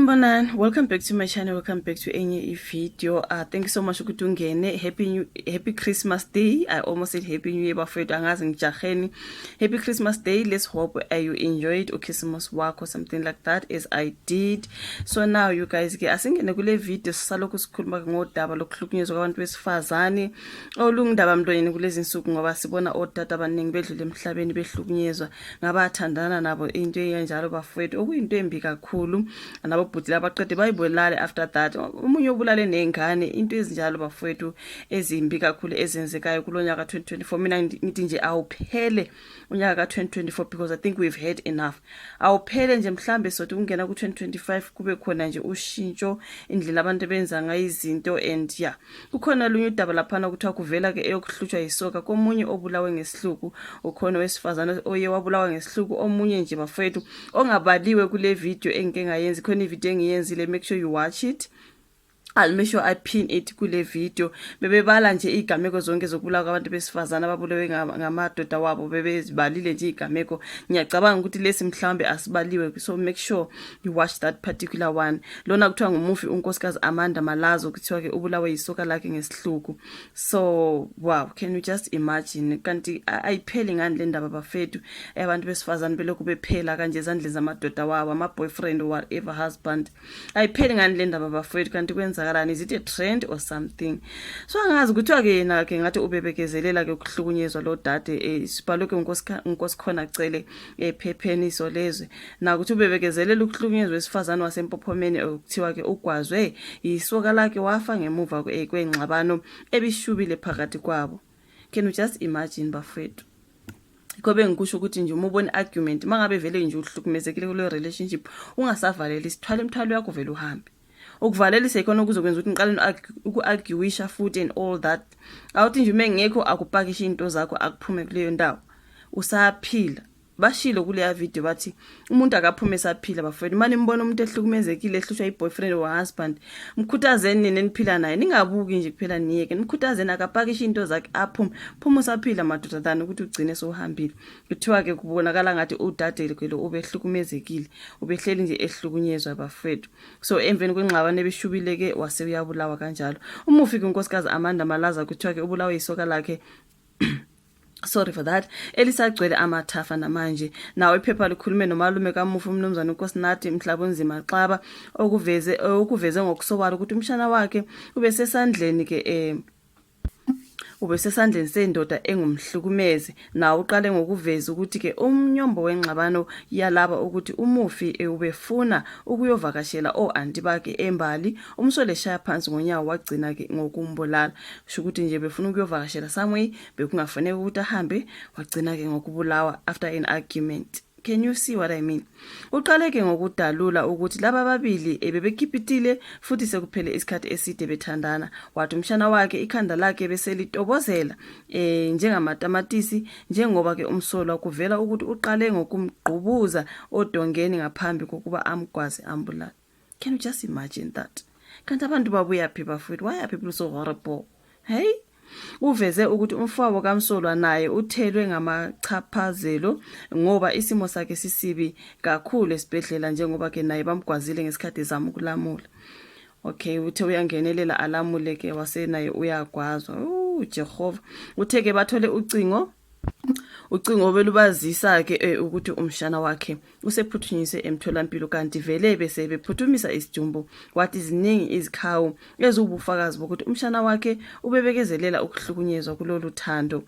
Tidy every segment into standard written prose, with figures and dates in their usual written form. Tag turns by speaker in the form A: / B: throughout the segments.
A: Sanibonani, welcome back to my channel, welcome back to enye video. Thank you so much ukuthi ungene. Happy Christmas Day. I almost said Happy New Year bafethu angazi ngijaheni. Happy Christmas Day. Let's hope you enjoyed Christmas work or something like that as I did. So now you guys ke asingene kule video sisalokhu sikhuluma ngodaba lokuhlukunyezwa kwabantu besifazane. Olungindaba mntonyeni kulezi insuku ngoba sibona otata abaningi bedlule emhlabeni behlukunyezwa ngabathandana nabo into enjalo bafethu okuyinto embi kakhulu. Nabobhuti labaqede bayibulale after that umunye obulale nengane into ezinjalo bafowethu ezimbi kakhulu ezenzekayo kulonyaka 2024 mina ngithi nje awuphele unyaka ka2024 because I think we've had enough awuphele nje mhlambe sothi ungena ku2025 kube khona nje ushintsho indlela abantu benza ngayizinto and yeah kukhona lunye udaba laphana ukuthi akuvela ke eyokuhlutshwa isoka komunye obulawe ngesihluku ukhona wesifazana oye wabulawa ngesihluku omunye nje bafowethu ongabaliwe kule video engike ngayenza khona ivideo engiyenzile make sure you watch it. I'll make sure I pin it kule video. Bebebala nje igameko zonke zokubulawa kwabantu besifazana ababulewe ngamadoda wabo bebezibalile nje igameko. Ngiyacabanga ukuthi lesi mhlambe asibaliwe so make sure you watch that particular one. Lona kuthiwa ngumufi unkosikazi Amanda Malazo kuthiwa ke ubulawe isoka lakhe ngesihluku. So wow, can you just imagine kanti ayipheli ngani le ndaba bafethu abantu besifazana belokhu bephela kanje ezandleni zamadoda wabo ama boyfriend or whatever husband. Ayipheli ngani le ndaba bafethu kanti kwenza is it a trend or something? So angazi kuthiwa ke yena ke ngathi ubebekezelela ke ukuhlukunyezwa lo dade sibalo ke unkosikhona acele ephepheni isolezwe na ukuthi ubebekezelela ukuhlukunyezwa esifazana wasempophomeni okuthiwa ke ugwazwe isoka lakhe wafa ngemuva kwengxabano ebishubile phakathi kwabo. Can you just imagine bafethu? Kobe ngikusho ukuthi nje uma ubona argument mangabe vele nje uhlukumezekile kule relationship ungasavaleli isithwala imthwalo yakho vele uhambe. Ukuvalela isekhona ukuzokwenza ukuthi ngiqale uku-arguisha futhi and all that awuthi nje uma ngekho akupakisha into zakho akuphume kuleyo ndawo usaphila bashilo kule video bathi umuntu akaphume esaphila bafowethu manje nimbona umuntu ehlukumezekile ehlushwa iboyfriend or husband mkhuthazeni nini niphila naye ningabuki nje kuphela niyeke mkhuthazeni akapakisha into zakhe phuma usaphila madodana ukuthi ugcine sohambile kuthiwa ke kubonakala ngathi udadele kwelo ubehlukumezekile ubehleli nje ehlukunyezwa bafowethu so emveni kwengxabano ebishubile ke wase uyabulawa kanjalo umufi unkosikazi Amanda Malaza kuthiwa ke ubulawe isoka lakhe sorry for that elisagcwele amathafa namanje nawe iphepha likhulume nomalume kamufi umnumzana uNkosinathi Mhlabonzima Xaba okuveze ngokusobala ukuthi umshana wakhe ubesesandleni ke ubesesandleni sendoda engumhlukumeze nawe uqale ngokuveza ukuthi ke umnyombo wengxabano yalaba ukuthi umufi ubefuna ukuyovakashela oanti bakhe embali umsole shaya phansi ngonyawo wagcina ke ngokumbulala kusho ukuthi nje befuna ukuyovakashela somewhere bekungafanele ukuthi ahambe wagcina ke ngokubulawa after an argument. Can you see what I mean? Uqaleke ngokudalula ukuthi laba babili bebekipitile futhi sekuphele isikhathi eside bethandana wathi umshana wakhe ikhanda lakhe beselitobozela njengamatamatisi njengoba ke umsolwa kuvela ukuthi uqale ngokumgqubuza odongeni ngaphambi kokuba amgwaze ambulala. Can you just imagine that? Kanti abantu babuya phi bafowethu? Why are people so horrible? Hey? Uveze ukuthi umfowabo kaMsolwa naye uthelwe ngamachaphazelo ngoba isimo sakhe sisibi kakhulu esibhedlela njengoba ke naye bamgwazile ngesikhathi zama ukulamula. Okay, uthe uyangenelela alamule ke wase naye uyagwazwa. Jehova utheke bathole ucingo belubazisa ke ukuthi umshana wakhe usephuthunyiswe emtholampilo kanti vele bese bephuthumisa isijumbo wathi ziningi izikhawu ezubufakazi bokuthi umshana wakhe ubebekezelela ukuhlukunyezwa kulolu thando.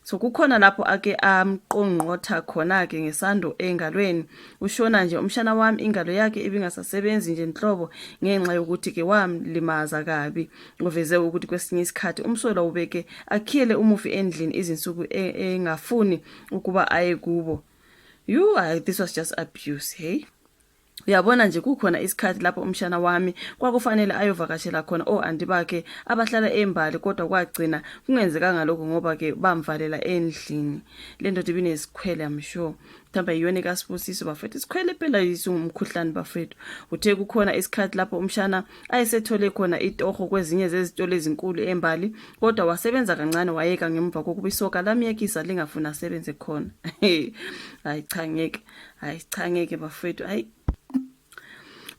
A: So kukhona lapho ake amqonqotha khona ke ngesando engalweni ushona nje umshana wami ingalo yakhe ibingasasebenzi nje inhlobo ngenxa yokuthi ke wamlimaza kabi uveze ukuthi kwesinye isikhathi umsolwa ubeke akhiyele umufi endlini izinsuku engafuni ukuba aye kubo. This was just abuse, hey? Uyabona nje kukhona isikhathi lapho umshana wami kwakufanele ayovakashela khona oanti bakhe abahlala embali kodwa kwagcina kungenzekanga lokho ngoba ke bamvalela endlini. Le ndoda ibinesikhwele I'm sure. Thamba yiyona kaSibusiso bafethu isikhwele phela yisumkhuhlane bafethu. Uthe kukhona isikhathi lapho umshana ayesethole khona itoho kwezinye zezitolo ezinkulu embali kodwa wasebenza kancane wayeka ngemva kokuba isoka lamiyekisa lingafuna asebenze khona. Hayi cha ngeke bafethu hayi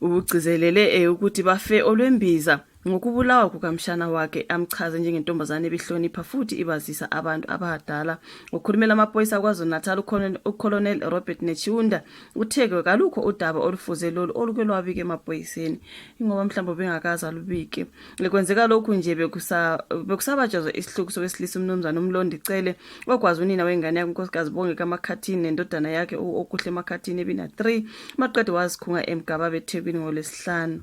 A: Ugcizelele ukuthi bafe olwembiza ngokubulawa kukamshana wakhe amchaze njengentombazane ebihlonipha futhi ibazisa abantu abadala. Ukukhulumela amaphoyisa KwaZulu-Natal uColonel Robert Nechunda utheke kalukho udaba olufuze lolu olukelwabika emaphoyiseni ingoba mhlawumbe bengakaza lubike. Lekwenzeka lokhu nje bekusabajazwa isihluku sowesilisa umnumzana uMlondi Cele okwazi unina wengane yakhe unkosikazi Bonge kaMakhathini nendodana yakhe okuhle Makhathini ebina 3 maqede wazikhunga eMgaba eThekwini ngoLwesihlanu.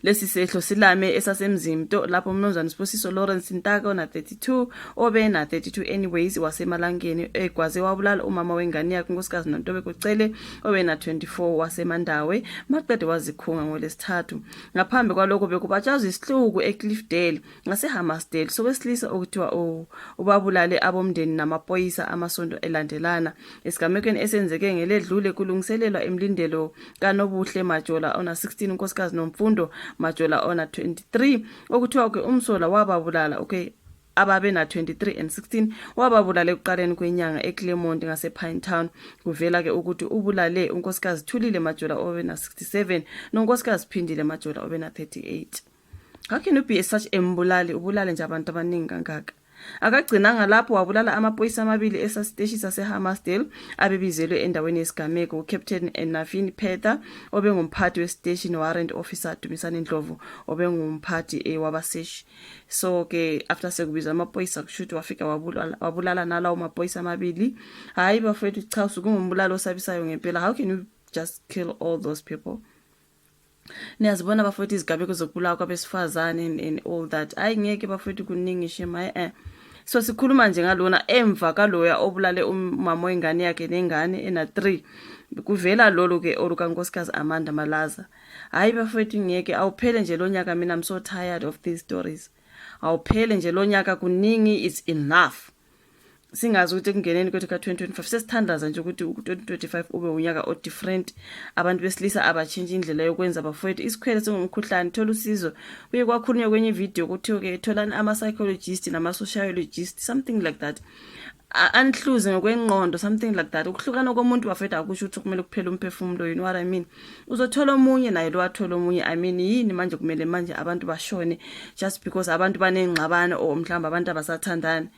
A: Lesi sehlo silame esasemzimto lapho umnumzana Sibusiso Lawrence Ntaka ona 32 obena 32 anyways wasemalangeni egwaze wabulala umama wengane yakhe unkosikazi Nontobeko Cele obena 24 wasemandawe maqede wazikhunga ngoLesithathu. Ngaphambi kwalokho bekubatshazwa isihluku eCliffdale ngaseHammersdale sowesilisa okuthiwa ubabulale abomndeni namaphoyisa amasonto elandelana. Esigamekweni esenzeke ngeledlule kulungiselelwa emlindelo kaNobuhle Majola ona 16 unkosikazi Nomfundo Majola ona 23 okuthiwa ke umsola wababulala ababe na 23 and 16 wababulala ekuqaleni kwenyanga eClermont ngasePine Town. Kuvela ke ukuthi ubulale unkosikazi Thulile Majola obe na 67 nonkosikazi Phindile Majola obe na 38. How can you be such embulali ubulale nje abantu abaningi kangaka? Akagcinanga lapho wabulala amaphoyisa amabili esasiteshi saseHammersdale abebizelwe endaweni yesigameko uCaptain Navin Petha obengumphathi westation warrant officer Dumisani Ndlovu obengumphathi wabaseshi. So ke after sekubiza amaphoyisa kushuthi wafika wabulala nalawo maphoyisa amabili. Hayi bafethu cha usukumbulalo osabisayo ngempela. How can you just kill all those people? Niyazibona bafethu izigabeko zokubulawa kwabesifazane and all that. Ayingeke bafethu kuningi shema so sikhuluma nje ngalona emva kaloya obulale umama wengane yakhe nengane ena 3 kuvela lolo ke olukankosikazi Amanda Malaza. Hayi bafethu ngeke awuphele nje lo nyaka mina I'm so tired of these stories. Awuphele nje lo nyaka kuningi it's enough. Singazi ukuthi kungeneni kwethu ka2025 sesithandaza nje ukuthi u2025 ube unyaka o different abantu besilisa abachange indlela yokwenza bafowethu isikhwele sengumkhuhlane thola usizo kuye kwakhulunywa kwenye video ukuthi ke tholani ama psychologist nama sociologist something like that anhluze ngokwengqondo something like that ukuhlukana komuntu bafethu akusho ukuthi kumele kuphela umphefumulo you know what I mean uzothola omunye naye lo wathola omunye I mean yini manje kumele manje abantu bashone just because abantu banengxabano o mhlamba abantu abasathandana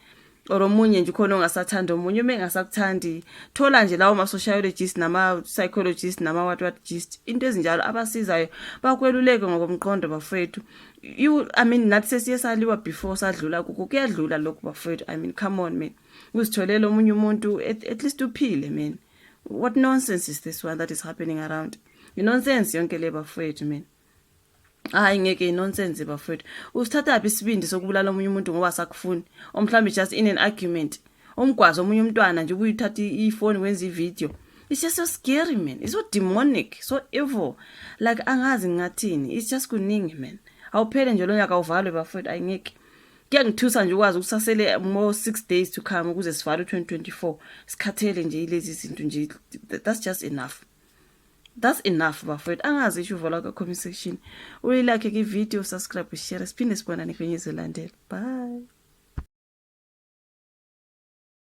A: oromunye nje khona ongasathanda omunye uma engasakuthandi thola nje lawo ma sociologist nama psychologist nama whatgist into ezinjalo abasizayo bakweluleke ngokomqondo bafethu I mean nathi sesiyesaliwa before sadlula kuyadlula lokho bafethu I mean come on man uzitholele omunye umuntu at least uphile man what nonsense is this one that is happening around nonsense yonke le bafethu man hayi ngeke nonsense bafethu usithatha isibindi sokubulala omunye umuntu ngoba sakufuni omhlambi just in an argument omgwazi omunye umntwana nje ubuyithatha ifoni wenza ivideo it's just so scary man it's so demonic so evil like angazi ngathini it's just kuningi man awuphele nje lo nyaka uvalwe bafethu ayingeke kuyangithusa nje ukwazi ukusasele more 6 days to come ukuze sivale 2024 sikhathele nje ilezi izinto nje that's just enough. That's enough bafethu angazi isho uvala ka comment section uyilike ke video subscribe share siphinde sibonane kwenye zelandela bye.